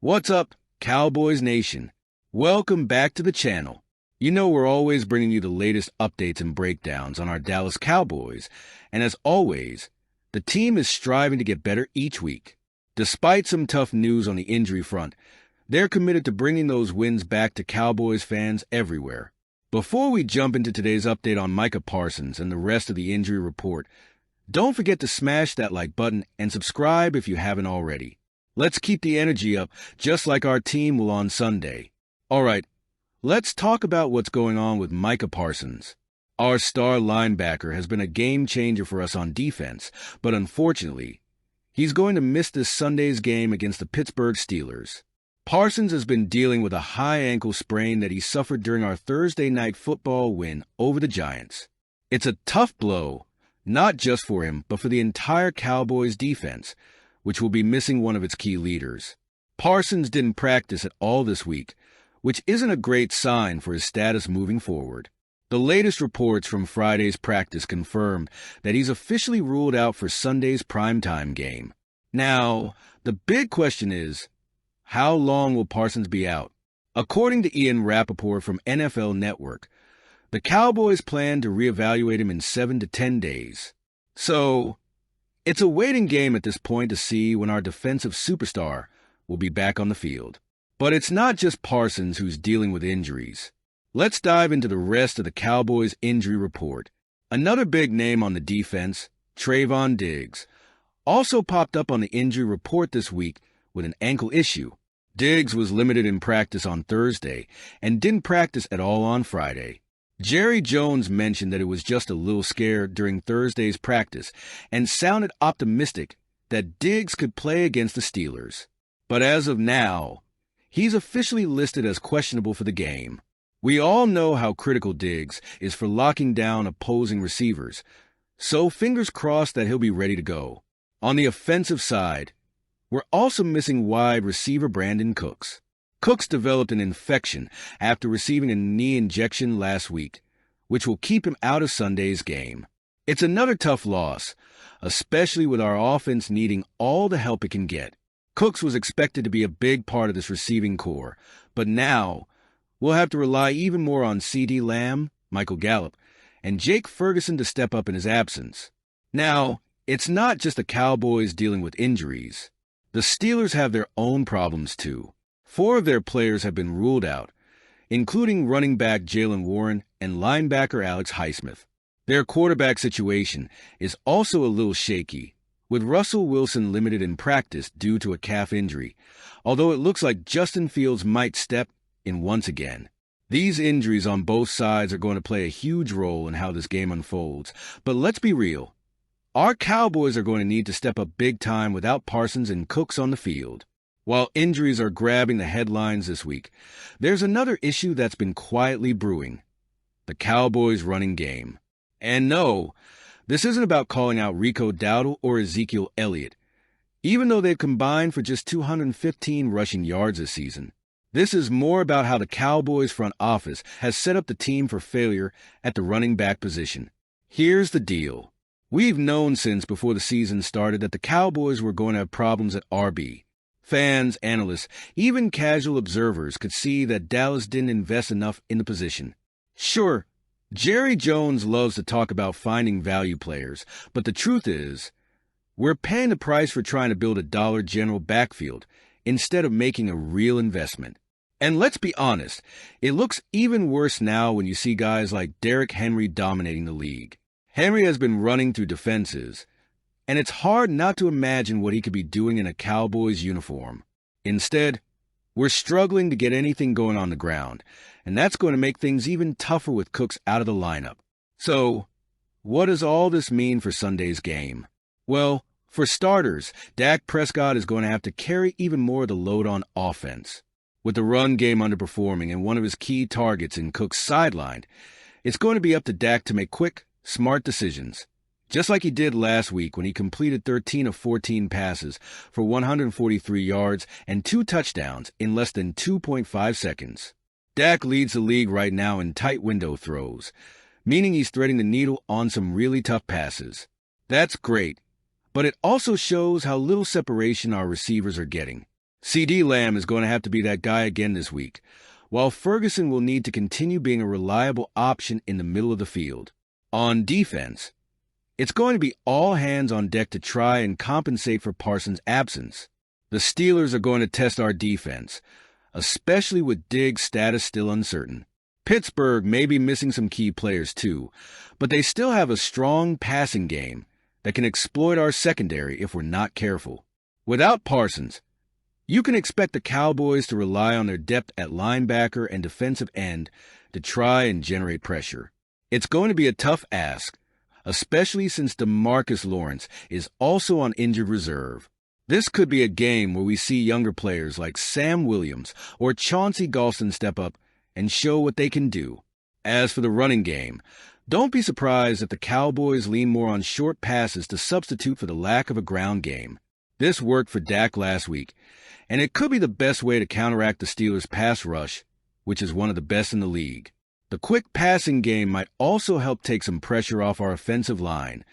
What's up, Cowboys Nation? Welcome back to the channel. You know we're always bringing you the latest updates and breakdowns on our Dallas Cowboys, and as always, the team is striving to get better each week. Despite some tough news on the injury front, they're committed to bringing those wins back to Cowboys fans everywhere. Before we jump into today's update on Micah Parsons and the rest of the injury report, don't forget to smash that like button and subscribe if you haven't already. Let's keep the energy up, just like our team will on Sunday. All right, let's talk about what's going on with Micah Parsons. Our star linebacker has been a game changer for us on defense, but unfortunately, he's going to miss this Sunday's game against the Pittsburgh Steelers. Parsons has been dealing with a high ankle sprain that he suffered during our Thursday night football win over the Giants. It's a tough blow, not just for him, but for the entire Cowboys defense, which will be missing one of its key leaders. Parsons didn't practice at all this week, which isn't a great sign for his status moving forward. The latest reports from Friday's practice confirmed that he's officially ruled out for Sunday's primetime game. Now, the big question is, how long will Parsons be out? According to Ian Rappaport from NFL Network, the Cowboys plan to reevaluate him in 7 to 10 days. So, it's a waiting game at this point to see when our defensive superstar will be back on the field. But it's not just Parsons who's dealing with injuries. Let's dive into the rest of the Cowboys injury report. Another big name on the defense, Trayvon Diggs, also popped up on the injury report this week with an ankle issue. Diggs was limited in practice on Thursday and didn't practice at all on Friday. Jerry Jones mentioned that it was just a little scare during Thursday's practice and sounded optimistic that Diggs could play against the Steelers. But as of now, he's officially listed as questionable for the game. We all know how critical Diggs is for locking down opposing receivers, so fingers crossed that he'll be ready to go. On the offensive side, we're also missing wide receiver Brandon Cooks. Cooks developed an infection after receiving a knee injection last week, which will keep him out of Sunday's game. It's another tough loss, especially with our offense needing all the help it can get. Cooks was expected to be a big part of this receiving core, but now we'll have to rely even more on CeeDee Lamb, Michael Gallup, and Jake Ferguson to step up in his absence. Now, it's not just the Cowboys dealing with injuries. The Steelers have their own problems too. 4 of their players have been ruled out, including running back Jaylen Warren and linebacker Alex Highsmith. Their quarterback situation is also a little shaky, with Russell Wilson limited in practice due to a calf injury, although it looks like Justin Fields might step in once again. These injuries on both sides are going to play a huge role in how this game unfolds, but let's be real. Our Cowboys are going to need to step up big time without Parsons and Cooks on the field. While injuries are grabbing the headlines this week, there's another issue that's been quietly brewing: the Cowboys' running game. And no, this isn't about calling out Rico Dowdle or Ezekiel Elliott, even though they've combined for just 215 rushing yards this season. This is more about how the Cowboys' front office has set up the team for failure at the running back position. Here's the deal. We've known since before the season started that the Cowboys were going to have problems at RB. Fans, analysts, even casual observers could see that Dallas didn't invest enough in the position. Sure, Jerry Jones loves to talk about finding value players, but the truth is, we're paying the price for trying to build a Dollar General backfield instead of making a real investment. And let's be honest, it looks even worse now when you see guys like Derrick Henry dominating the league. Henry has been running through defenses, and it's hard not to imagine what he could be doing in a Cowboys uniform. Instead, we're struggling to get anything going on the ground, and that's going to make things even tougher with Cooks out of the lineup. So, what does all this mean for Sunday's game? Well, for starters, Dak Prescott is going to have to carry even more of the load on offense. With the run game underperforming and one of his key targets in Cooks sidelined, it's going to be up to Dak to make quick, smart decisions. Just like he did last week when he completed 13 of 14 passes for 143 yards and 2 touchdowns in less than 2.5 seconds. Dak leads the league right now in tight window throws, meaning he's threading the needle on some really tough passes. That's great, but it also shows how little separation our receivers are getting. CD Lamb is going to have to be that guy again this week, while Ferguson will need to continue being a reliable option in the middle of the field. On defense, it's going to be all hands on deck to try and compensate for Parsons' absence. The Steelers are going to test our defense, especially with Diggs' status still uncertain. Pittsburgh may be missing some key players too, but they still have a strong passing game that can exploit our secondary if we're not careful. Without Parsons, you can expect the Cowboys to rely on their depth at linebacker and defensive end to try and generate pressure. It's going to be a tough ask, especially since DeMarcus Lawrence is also on injured reserve. This could be a game where we see younger players like Sam Williams or Chauncey Golston step up and show what they can do. As for the running game, don't be surprised if the Cowboys lean more on short passes to substitute for the lack of a ground game. This worked for Dak last week, and it could be the best way to counteract the Steelers' pass rush, which is one of the best in the league. The quick passing game might also help take some pressure off our offensive line,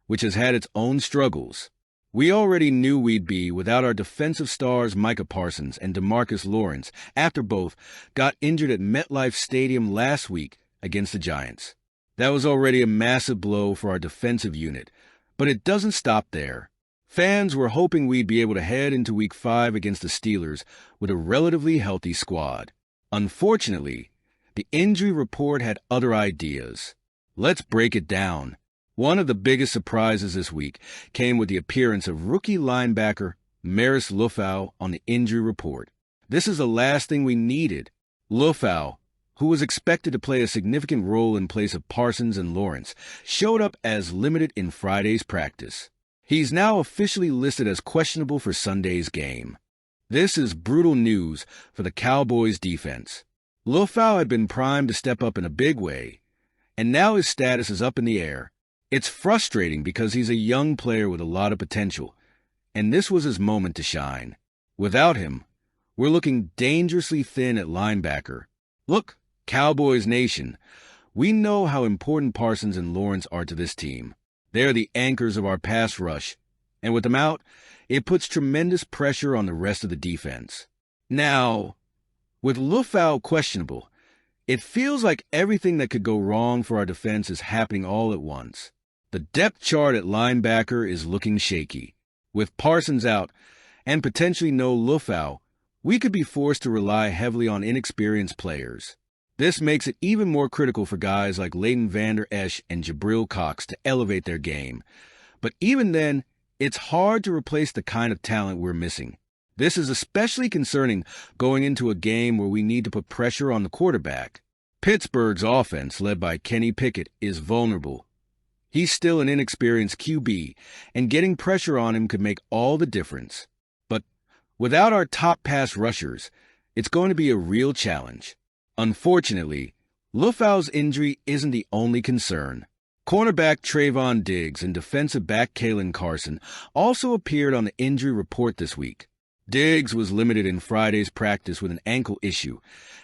which has had its own struggles. We already knew we'd be without our defensive stars Micah Parsons and DeMarcus Lawrence after both got injured at MetLife Stadium last week against the Giants. That was already a massive blow for our defensive unit, but it doesn't stop there. Fans were hoping we'd be able to head into Week 5 against the Steelers with a relatively healthy squad. Unfortunately, the injury report had other ideas. Let's break it down. One of the biggest surprises this week came with the appearance of rookie linebacker Maris Lufau on the injury report. This is the last thing we needed. Lufau, who was expected to play a significant role in place of Parsons and Lawrence, showed up as limited in Friday's practice. He's now officially listed as questionable for Sunday's game. This is brutal news for the Cowboys defense. Lufau had been primed to step up in a big way, and now his status is up in the air. It's frustrating because he's a young player with a lot of potential, and this was his moment to shine. Without him, we're looking dangerously thin at linebacker. Look, Cowboys Nation, we know how important Parsons and Lawrence are to this team. They're the anchors of our pass rush, and with them out, it puts tremendous pressure on the rest of the defense. Now, with Lufau questionable, it feels like everything that could go wrong for our defense is happening all at once. The depth chart at linebacker is looking shaky. With Parsons out and potentially no Lufau, we could be forced to rely heavily on inexperienced players. This makes it even more critical for guys like Leighton Vander Esch and Jabril Cox to elevate their game. But even then, it's hard to replace the kind of talent we're missing. This is especially concerning going into a game where we need to put pressure on the quarterback. Pittsburgh's offense, led by Kenny Pickett, is vulnerable. He's still an inexperienced QB, and getting pressure on him could make all the difference. But without our top pass rushers, it's going to be a real challenge. Unfortunately, Lufau's injury isn't the only concern. Cornerback Trayvon Diggs and defensive back Kalen Carson also appeared on the injury report this week. Diggs was limited in Friday's practice with an ankle issue,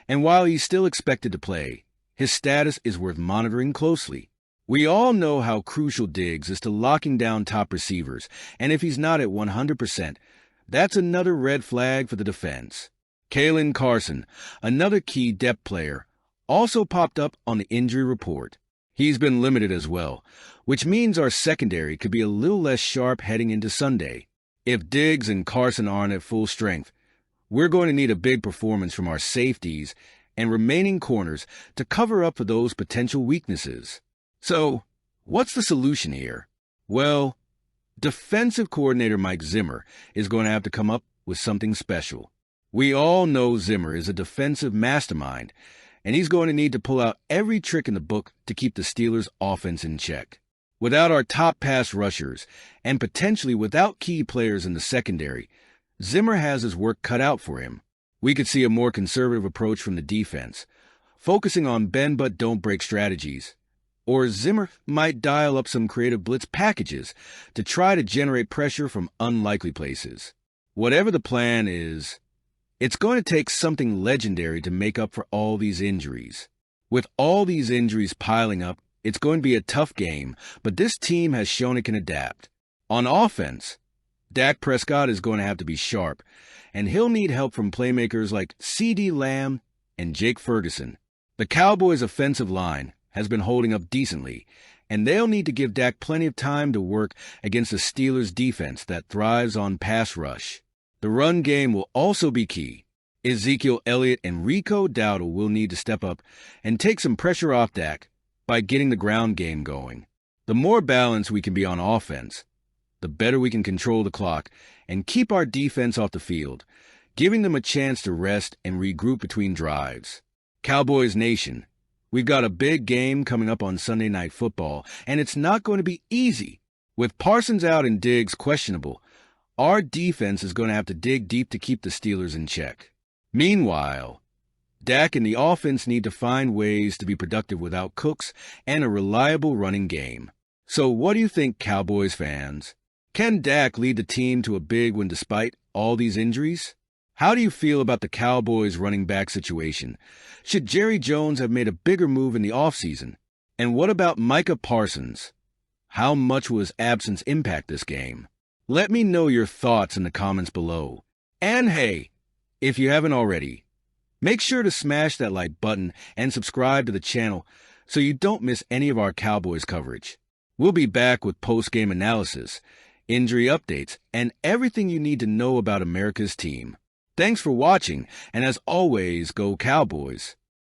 and while he's still expected to play, his status is worth monitoring closely. We all know how crucial Diggs is to locking down top receivers, and if he's not at 100%, that's another red flag for the defense. Kalen Carson, another key depth player, also popped up on the injury report. He's been limited as well, which means our secondary could be a little less sharp heading into Sunday. If Diggs and Carson aren't at full strength, we're going to need a big performance from our safeties and remaining corners to cover up for those potential weaknesses. So, what's the solution here? Well, defensive coordinator Mike Zimmer is going to have to come up with something special. We all know Zimmer is a defensive mastermind, and he's going to need to pull out every trick in the book to keep the Steelers' offense in check. Without our top pass rushers, and potentially without key players in the secondary, Zimmer has his work cut out for him. We could see a more conservative approach from the defense, focusing on bend-but-don't-break strategies. Or Zimmer might dial up some creative blitz packages to try to generate pressure from unlikely places. Whatever the plan is, it's going to take something legendary to make up for all these injuries. With all these injuries piling up, it's going to be a tough game, but this team has shown it can adapt. On offense, Dak Prescott is going to have to be sharp, and he'll need help from playmakers like CeeDee Lamb and Jake Ferguson. The Cowboys' offensive line has been holding up decently, and they'll need to give Dak plenty of time to work against the Steelers' defense that thrives on pass rush. The run game will also be key. Ezekiel Elliott and Rico Dowdle will need to step up and take some pressure off Dak by getting the ground game going. The more balanced we can be on offense, the better we can control the clock and keep our defense off the field, giving them a chance to rest and regroup between drives. Cowboys Nation, we've got a big game coming up on Sunday Night Football, and it's not going to be easy. With Parsons out and Diggs questionable, our defense is going to have to dig deep to keep the Steelers in check. Meanwhile, Dak and the offense need to find ways to be productive without Cooks and a reliable running game. So what do you think, Cowboys fans? Can Dak lead the team to a big win despite all these injuries? How do you feel about the Cowboys running back situation? Should Jerry Jones have made a bigger move in the offseason? And what about Micah Parsons? How much will his absence impact this game? Let me know your thoughts in the comments below. And hey, if you haven't already, make sure to smash that like button and subscribe to the channel so you don't miss any of our Cowboys coverage. We'll be back with post-game analysis, injury updates, and everything you need to know about America's team. Thanks for watching, and as always, go Cowboys.